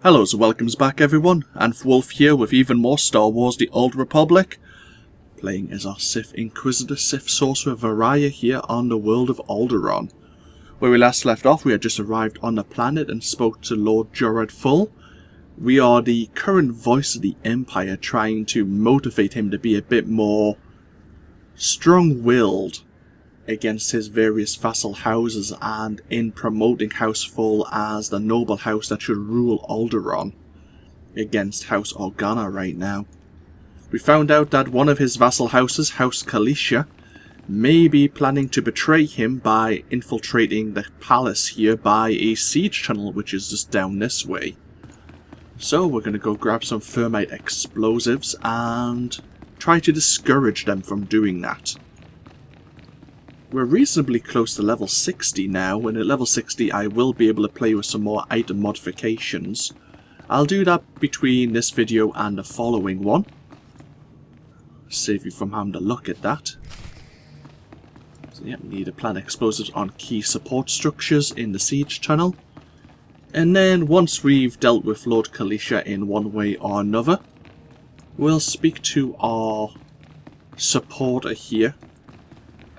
Hello and welcomes back everyone, AnthWolf here with even more Star Wars The Old Republic, playing as our Sith Inquisitor, Sith Sorcerer Veriia here on the world of Alderaan. Where we last left off, we had just arrived on the planet and spoke to Lord Thule. We are the current voice of the Empire, trying to motivate him to be a bit more strong-willed against his various vassal houses and in promoting House Thule as the noble house that should rule Alderaan against House Organa right now. We found out that one of his vassal houses, House Kaliesha, may be planning to betray him by infiltrating the palace here by a siege tunnel which is just down this way. So we're going to go grab some thermite explosives and try to discourage them from doing that. We're reasonably close to level 60 now, and at level 60 I will be able to play with some more item modifications. I'll do that between this video and the following one. Save you from having to look at that. So yeah, we need to plant explosives on key support structures in the siege tunnel. And then once we've dealt with Lord Kaliesha in one way or another, we'll speak to our supporter here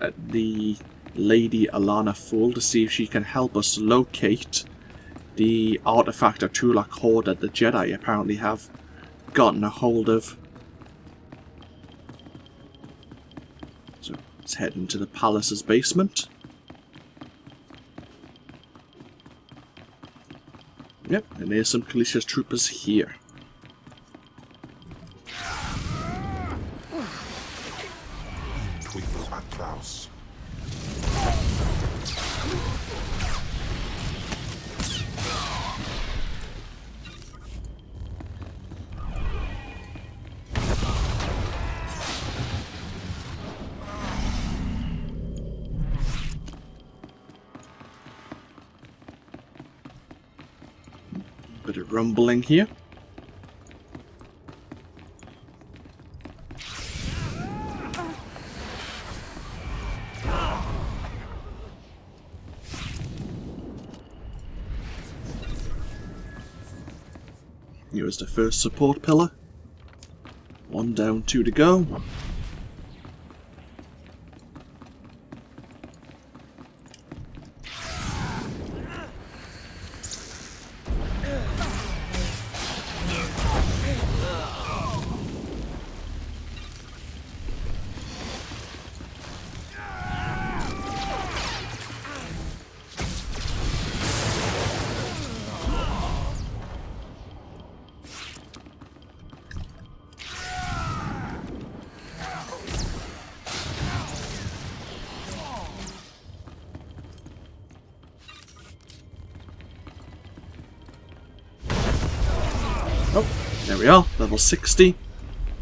at the Lady Elana Thule to see if she can help us locate the artifact of Tulak Hord that the Jedi apparently have gotten a hold of. So let's head into the palace's basement. Yep, and there's some Kaliesha's troopers here. Bit of rumbling here. Here's the first support pillar. One down, two to go. Oh, there we are, level 60.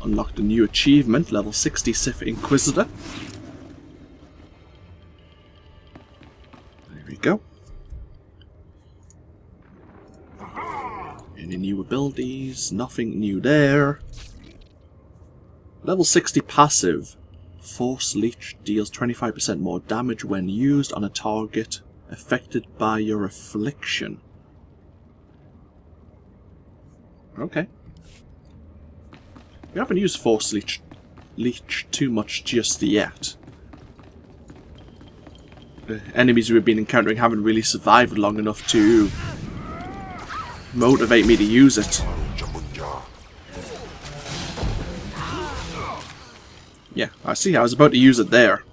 Unlocked a new achievement, level 60 Sith Inquisitor. There we go. Any new abilities? Nothing new there. Level 60 passive. Force Leech deals 25% more damage when used on a target affected by your affliction. Okay. We haven't used Force Leech too much just yet. The enemies we've been encountering haven't really survived long enough to motivate me to use it. Yeah, I see. I was about to use it there.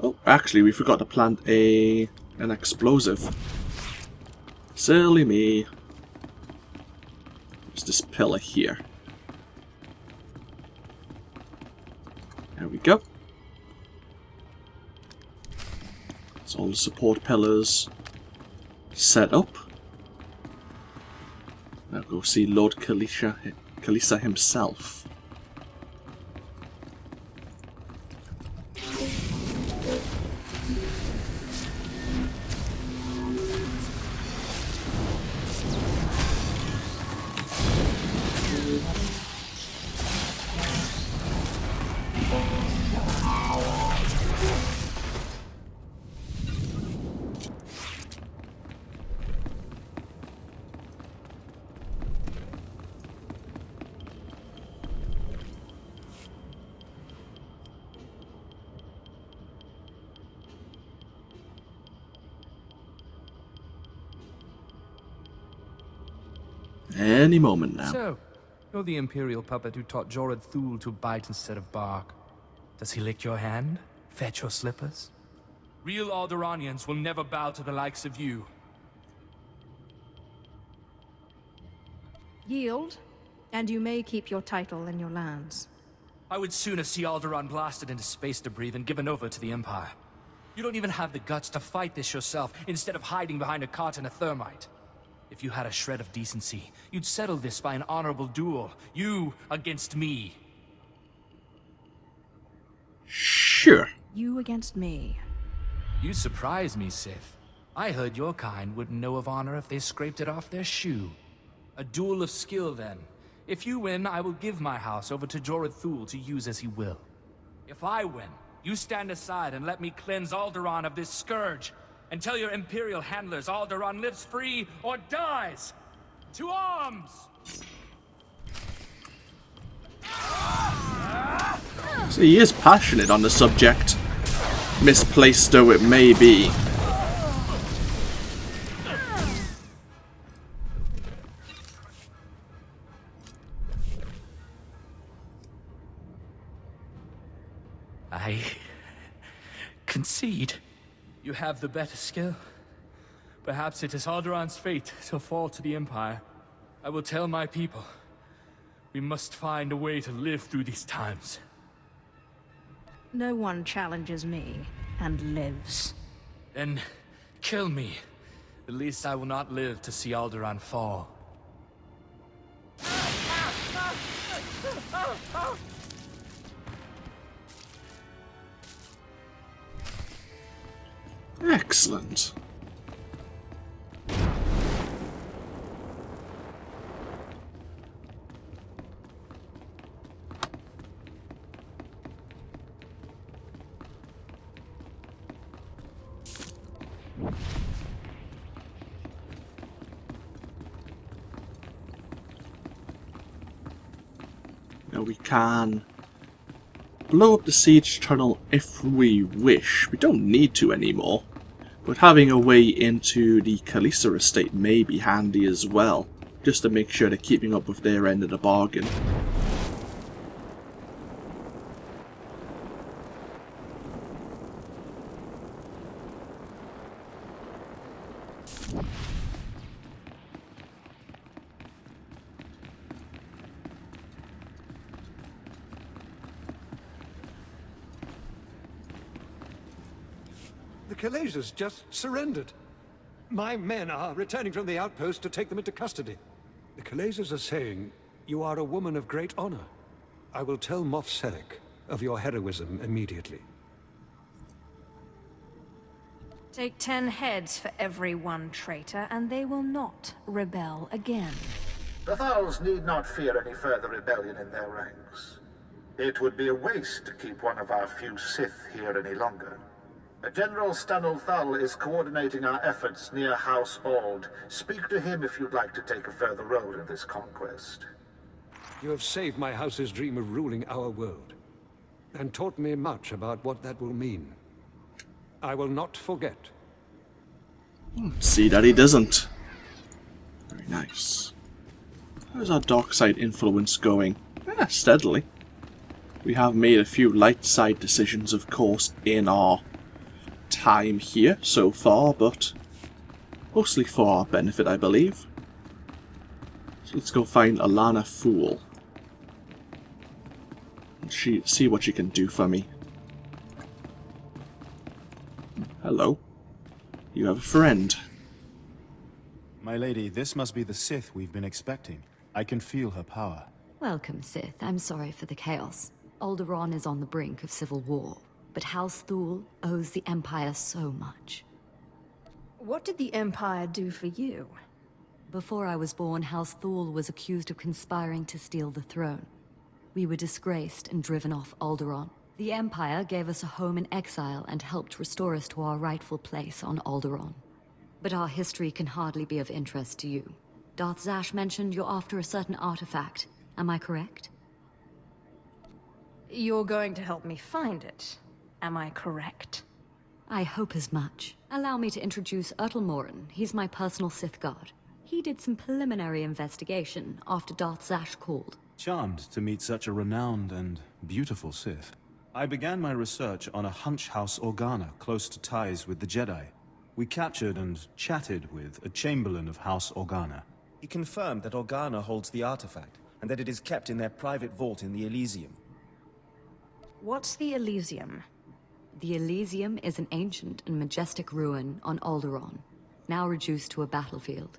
Oh, actually, we forgot to plant an explosive. Silly me. This pillar here. There we go. So all the support pillars set up. Now go see Lord Kaliesha himself. Any moment now. So, you're the Imperial puppet who taught Jorad Thule to bite instead of bark. Does he lick your hand? Fetch your slippers? Real Alderanians will never bow to the likes of you. Yield, and you may keep your title and your lands. I would sooner see Alderaan blasted into space debris than given over to the Empire. You don't even have the guts to fight this yourself, instead of hiding behind a cart and a thermite. If you had a shred of decency, you'd settle this by an honorable duel. You against me. Sure. You against me. You surprise me, Sith. I heard your kind wouldn't know of honor if they scraped it off their shoe. A duel of skill, then. If you win, I will give my house over to Jorad Thule to use as he will. If I win, you stand aside and let me cleanse Alderaan of this scourge, and tell your Imperial handlers Alderaan lives free or dies! To arms! So he is passionate on the subject, misplaced though it may be. I concede. You have the better skill. Perhaps it is Alderaan's fate to fall to the Empire. I will tell my people. We must find a way to live through these times. No one challenges me and lives. Then kill me. At least I will not live to see Alderaan fall. Excellent. Now we can blow up the siege tunnel if we wish. We don't need to anymore. But having a way into the Kaliesha estate may be handy as well, just to make sure they're keeping up with their end of the bargain. The Kaliesha's just surrendered. My men are returning from the outpost to take them into custody. The Kaliesha's are saying you are a woman of great honor. I will tell Moff Serek of your heroism immediately. Take 10 heads for every one traitor, and they will not rebel again. The Thals need not fear any further rebellion in their ranks. It would be a waste to keep one of our few Sith here any longer. General Stanul Thal is coordinating our efforts near House Alde. Speak to him if you'd like to take a further role in this conquest. You have saved my house's dream of ruling our world, and taught me much about what that will mean. I will not forget. See that he doesn't. Very nice. How's our dark side influence going? Steadily. We have made a few light side decisions, of course, in our time here so far, but mostly for our benefit, I believe. So let's go find Elana Fool. And see what she can do for me. Hello. You have a friend. My lady, this must be the Sith we've been expecting. I can feel her power. Welcome, Sith. I'm sorry for the chaos. Alderaan is on the brink of civil war, but House Thule owes the Empire so much. What did the Empire do for you? Before I was born, House Thule was accused of conspiring to steal the throne. We were disgraced and driven off Alderaan. The Empire gave us a home in exile and helped restore us to our rightful place on Alderaan. But our history can hardly be of interest to you. Darth Zash mentioned you're after a certain artifact. Am I correct? You're going to help me find it. Am I correct? I hope as much. Allow me to introduce Morin. He's my personal Sith guard. He did some preliminary investigation after Darth Zash called. Charmed to meet such a renowned and beautiful Sith. I began my research on a hunch house Organa close to ties with the Jedi. We captured and chatted with a chamberlain of House Organa. He confirmed that Organa holds the artifact, and that it is kept in their private vault in the Elysium. What's the Elysium? The Elysium is an ancient and majestic ruin on Alderaan, now reduced to a battlefield.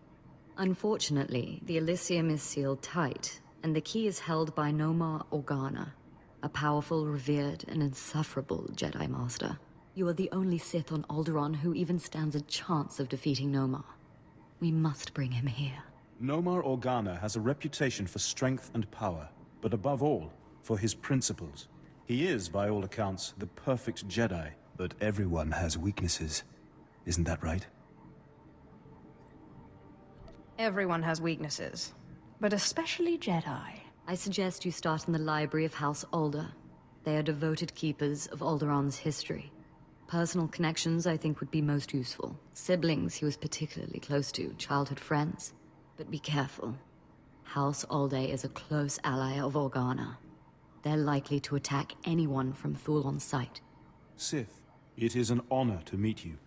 Unfortunately, the Elysium is sealed tight, and the key is held by Nomar Organa, a powerful, revered, and insufferable Jedi Master. You are the only Sith on Alderaan who even stands a chance of defeating Nomar. We must bring him here. Nomar Organa has a reputation for strength and power, but above all, for his principles. He is, by all accounts, the perfect Jedi, but everyone has weaknesses. Isn't that right? Everyone has weaknesses, but especially Jedi. I suggest you start in the library of House Alde. They are devoted keepers of Alderaan's history. Personal connections, I think, would be most useful. Siblings he was particularly close to, childhood friends. But be careful. House Alde is a close ally of Organa. They're likely to attack anyone from Thule on sight. Sith, it is an honor to meet you.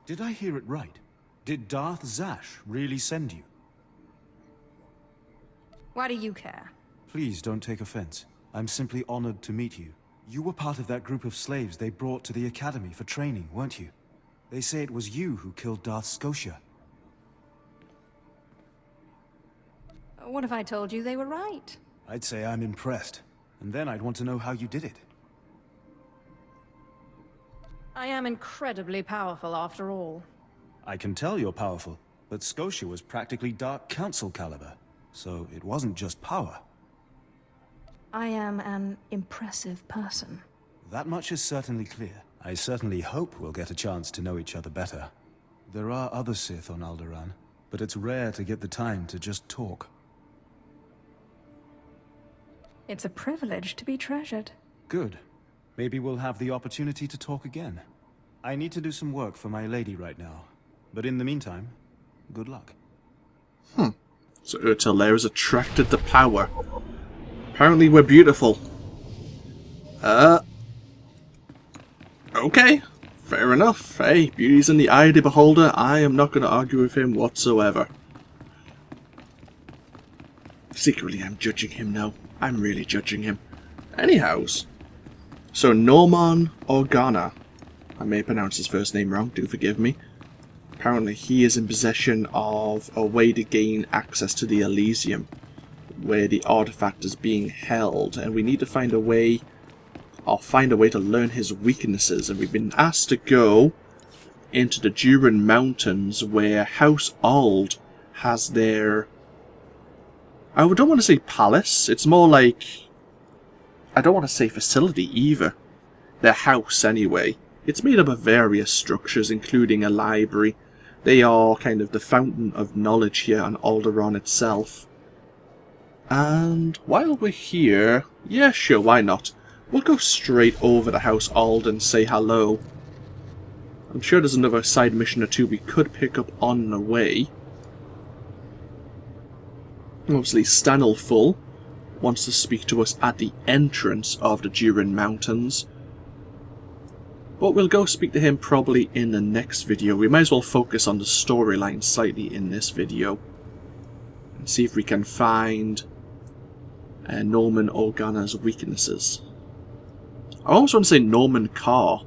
Did I hear it right? Did Darth Zash really send you? Why do you care? Please don't take offense. I'm simply honored to meet you. You were part of that group of slaves they brought to the Academy for training, weren't you? They say it was you who killed Darth Scotia. What if I told you they were right? I'd say I'm impressed. And then I'd want to know how you did it. I am incredibly powerful after all. I can tell you're powerful, but Scotia was practically Dark Council caliber. So it wasn't just power. I am an impressive person. That much is certainly clear. I certainly hope we'll get a chance to know each other better. There are other Sith on Alderaan, but it's rare to get the time to just talk. It's a privilege to be treasured. Good. Maybe we'll have the opportunity to talk again. I need to do some work for my lady right now. But in the meantime, good luck. So SWTOR is attracted to power. Apparently we're beautiful. Okay. Fair enough. Hey, beauty's in the eye of the beholder. I am not going to argue with him whatsoever. Secretly, I'm judging him now. I'm really judging him. Anyhows. So, Nomar Organa. I may pronounce his first name wrong, do forgive me. Apparently he is in possession of a way to gain access to the Elysium, where the artifact is being held, and we need to find a way, or find a way to learn his weaknesses, and we've been asked to go into the Duran Mountains, where House Alde has their... I don't want to say palace, it's more like... I don't want to say facility either. Their house, anyway. It's made up of various structures, including a library. They are kind of the fountain of knowledge here on Alderaan itself. And while we're here... Yeah, sure, why not? We'll go straight over to House Alde and say hello. I'm sure there's another side mission or two we could pick up on the way. Obviously, Stanley wants to speak to us at the entrance of the Duran Mountains. But we'll go speak to him probably in the next video. We might as well focus on the storyline slightly in this video. And see if we can find Nomar Organa's weaknesses. I almost want to say Norman Carr.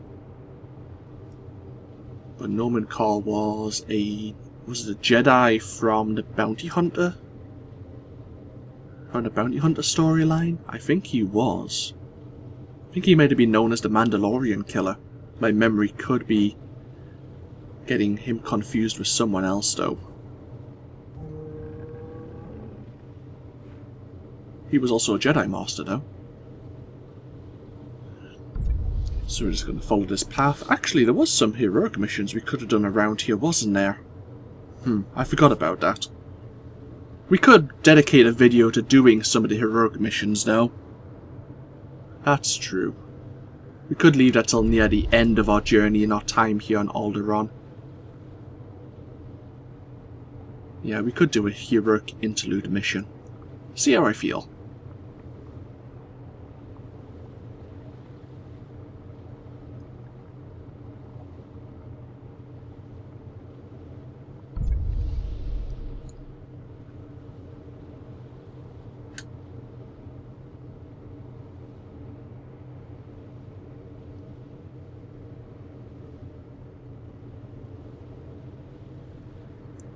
But Norman Carr was a... Was it a Jedi from the Bounty Hunter? From the Bounty Hunter storyline? I think he was. I think he might have been known as the Mandalorian Killer. My memory could be getting him confused with someone else, though. He was also a Jedi Master, though. So we're just going to follow this path. Actually, there was some heroic missions we could have done around here, wasn't there? I forgot about that. We could dedicate a video to doing some of the heroic missions, though. That's true. We could leave that till near the end of our journey in our time here on Alderaan. Yeah, we could do a heroic interlude mission. See how I feel.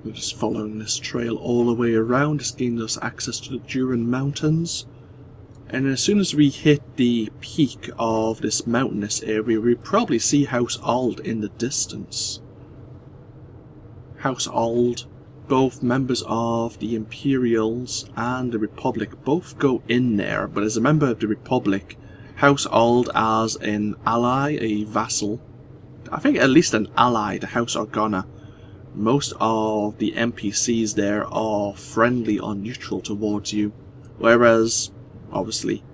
We're just following this trail all the way around. This gains us access to the Duran Mountains. And as soon as we hit the peak of this mountainous area, we probably see House Alde in the distance. House Alde, both members of the Imperials and the Republic, both go in there. But as a member of the Republic, House Alde as an ally, a vassal, I think at least an ally to House Organa. Most of the NPCs there are friendly or neutral towards you, whereas, obviously,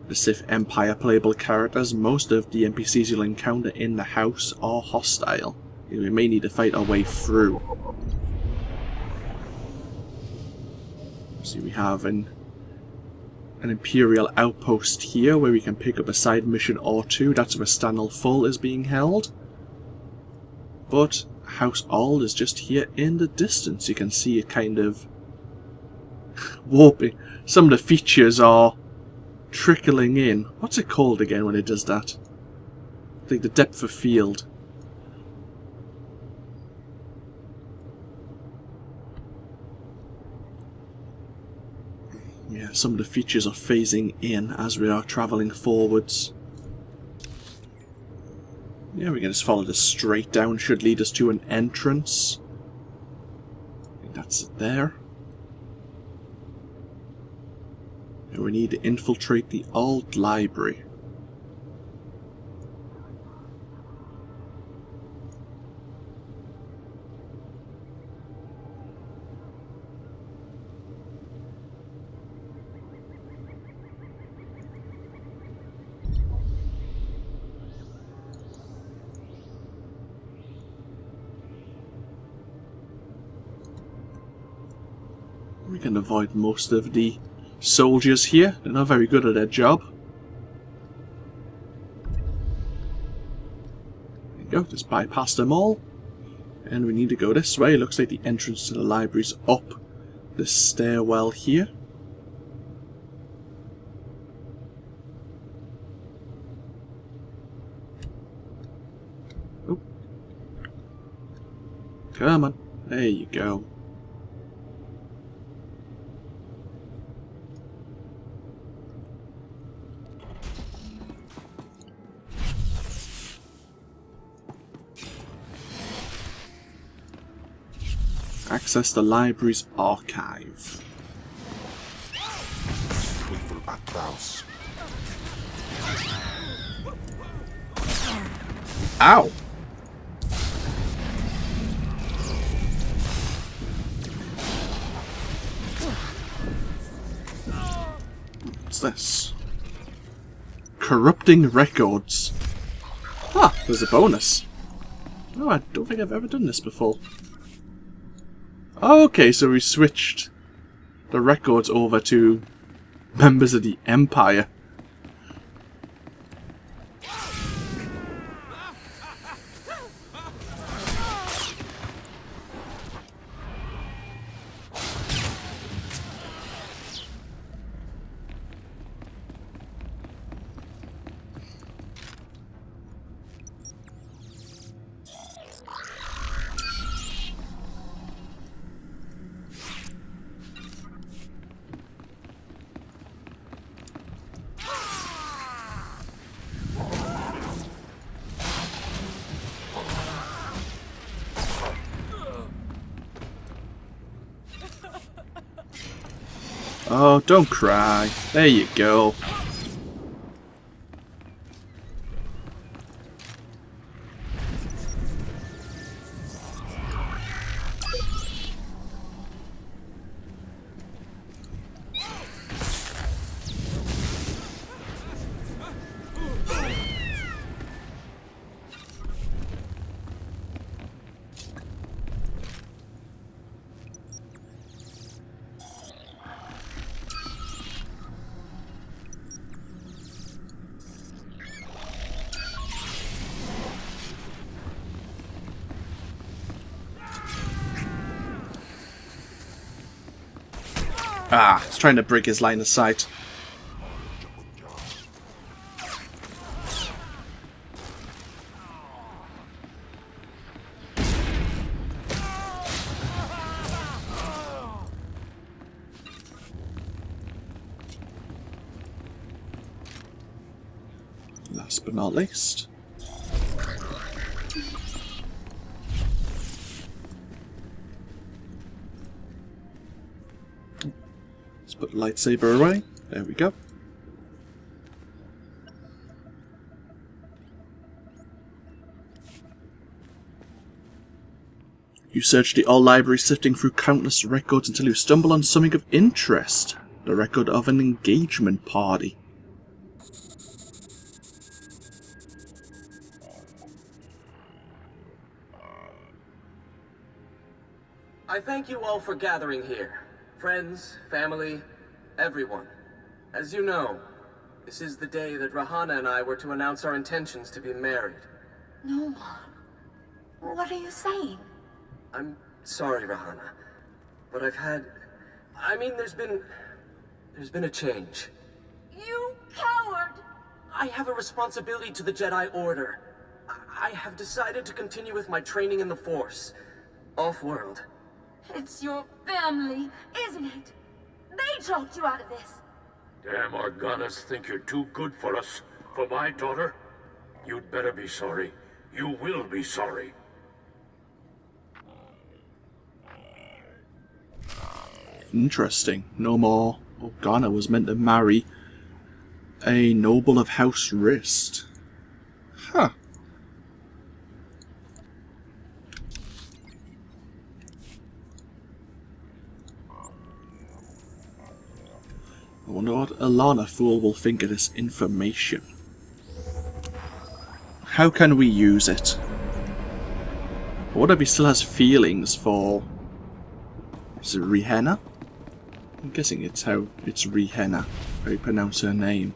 the Sith Empire playable characters, most of the NPCs you'll encounter in the house are hostile. We may need to fight our way through. See, we have an Imperial outpost here where we can pick up a side mission or two. That's where Stanley is being held. But House Alde is just here in the distance. You can see it kind of warping. Some of the features are trickling in. What's it called again when it does that? I think the depth of field. Yeah, some of the features are phasing in as we are travelling forwards. Yeah, we can just follow this straight down. Should lead us to an entrance. I think that's it there. And we need to infiltrate the old library. We can avoid most of the soldiers here. They're not very good at their job. There you go, just bypass them all. And we need to go this way. Looks like the entrance to the library's up the stairwell here. Oh. Come on. There you go. Access the library's archive. Ow! What's this? Corrupting records. Ah, there's a bonus. Oh, I don't think I've ever done this before. Okay, so we switched the records over to members of the Empire. Oh, don't cry. There you go. Ah, he's trying to break his line of sight. Last but not least. Let's put the lightsaber away. There we go. You search the old library, sifting through countless records until you stumble on something of interest. The record of an engagement party. I thank you all for gathering here. Friends, family, everyone. As you know, this is the day that Rahana and I were to announce our intentions to be married. Nomar, what are you saying? I'm sorry, Rahana, but there's been a change. You coward! I have a responsibility to the Jedi Order. I have decided to continue with my training in the Force, off-world. It's your family, isn't it? They talked you out of this. Damn Organas think you're too good for us, for my daughter. You'd better be sorry. You will be sorry. Interesting. Nomar Organa was meant to marry a noble of House Rist. Huh. I wonder what Elana Thule will think of this information. How can we use it? What if he still has feelings for... Is it Rihanna? I'm guessing it's Rihanna, how you pronounce her name.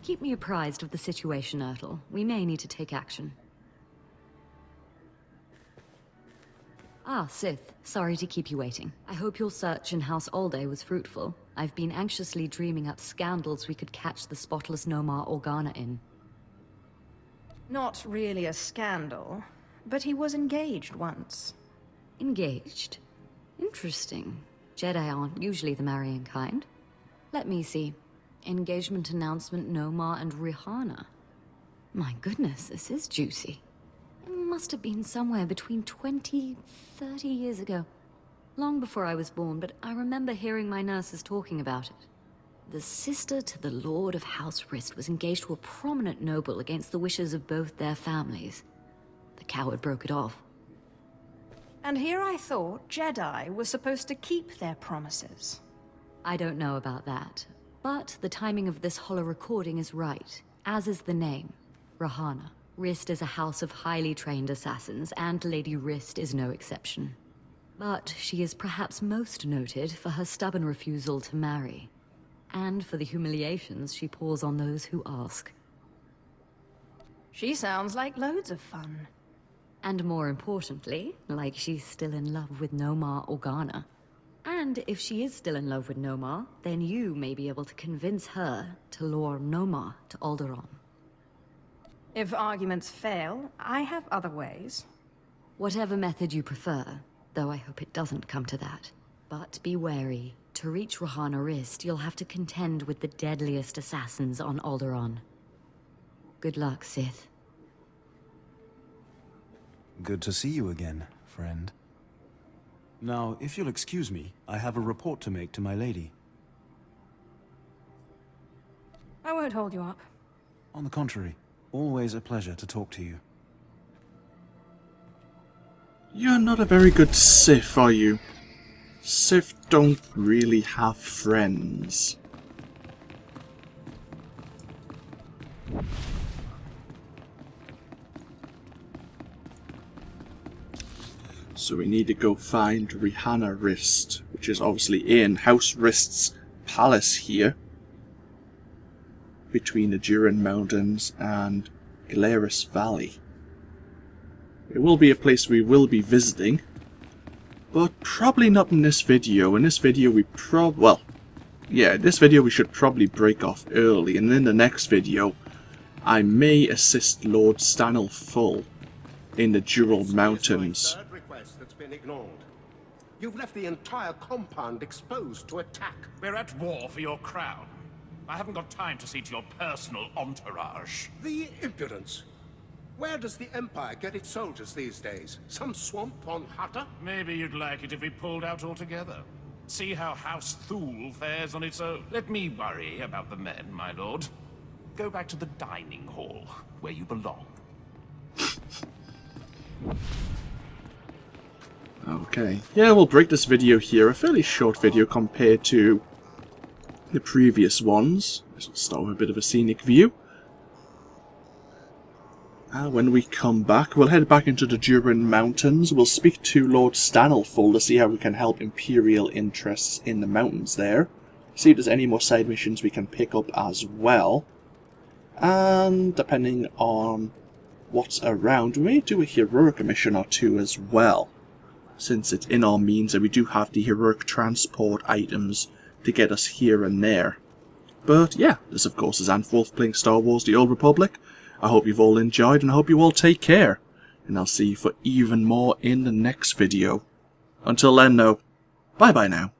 Keep me apprised of the situation, Ertl. We may need to take action. Ah, Sith. Sorry to keep you waiting. I hope your search in House Alde was fruitful. I've been anxiously dreaming up scandals we could catch the spotless Nomar Organa in. Not really a scandal, but he was engaged once. Engaged? Interesting. Jedi aren't usually the marrying kind. Let me see. Engagement announcement, Nomar and Rihanna. My goodness, this is juicy. It must have been somewhere between 20, 30 years ago. Long before I was born, but I remember hearing my nurses talking about it. The sister to the Lord of House Rist was engaged to a prominent noble against the wishes of both their families. The coward broke it off. And here I thought Jedi were supposed to keep their promises. I don't know about that. But the timing of this holo recording is right, as is the name, Rahana. Rist is a house of highly trained assassins, and Lady Rist is no exception. But she is perhaps most noted for her stubborn refusal to marry, and for the humiliations she pours on those who ask. She sounds like loads of fun. And more importantly, like she's still in love with Nomar Organa. And if she is still in love with Nomar, then you may be able to convince her to lure Nomar to Alderaan. If arguments fail, I have other ways. Whatever method you prefer, though I hope it doesn't come to that. But be wary. To reach Rahana Rist, you'll have to contend with the deadliest assassins on Alderaan. Good luck, Sith. Good to see you again, friend. Now, if you'll excuse me, I have a report to make to my lady. I won't hold you up. On the contrary, always a pleasure to talk to you. You're not a very good Sith, are you? Sith don't really have friends. So we need to go find Rihanna Rist, which is obviously in House Rist's palace here, between the Duran Mountains and Galeris Valley. It will be a place we will be visiting, but probably not in this video. In this video we this video we should probably break off early, and in the next video I may assist Lord Stanley in the Dural Mountains. That's been ignored. You've left the entire compound exposed to attack. We're at war for your crown. I haven't got time to see to your personal entourage. The impudence. Where does the Empire get its soldiers these days? Some swamp on Hutta? Maybe you'd like it if we pulled out altogether. See how House Thule fares on its own. Let me worry about the men, my lord. Go back to the dining hall, where you belong. Okay, yeah, we'll break this video here. A fairly short video compared to the previous ones. This will start with a bit of a scenic view. When we come back, we'll head back into the Duran Mountains. We'll speak to Lord Stanley to see how we can help Imperial interests in the mountains there. See if there's any more side missions we can pick up as well. And depending on what's around, we may do a heroic mission or two as well, since it's in our means and we do have the heroic transport items to get us here and there. But yeah, this of course is AnthWolf playing Star Wars The Old Republic. I hope you've all enjoyed and I hope you all take care. And I'll see you for even more in the next video. Until then though, bye bye now.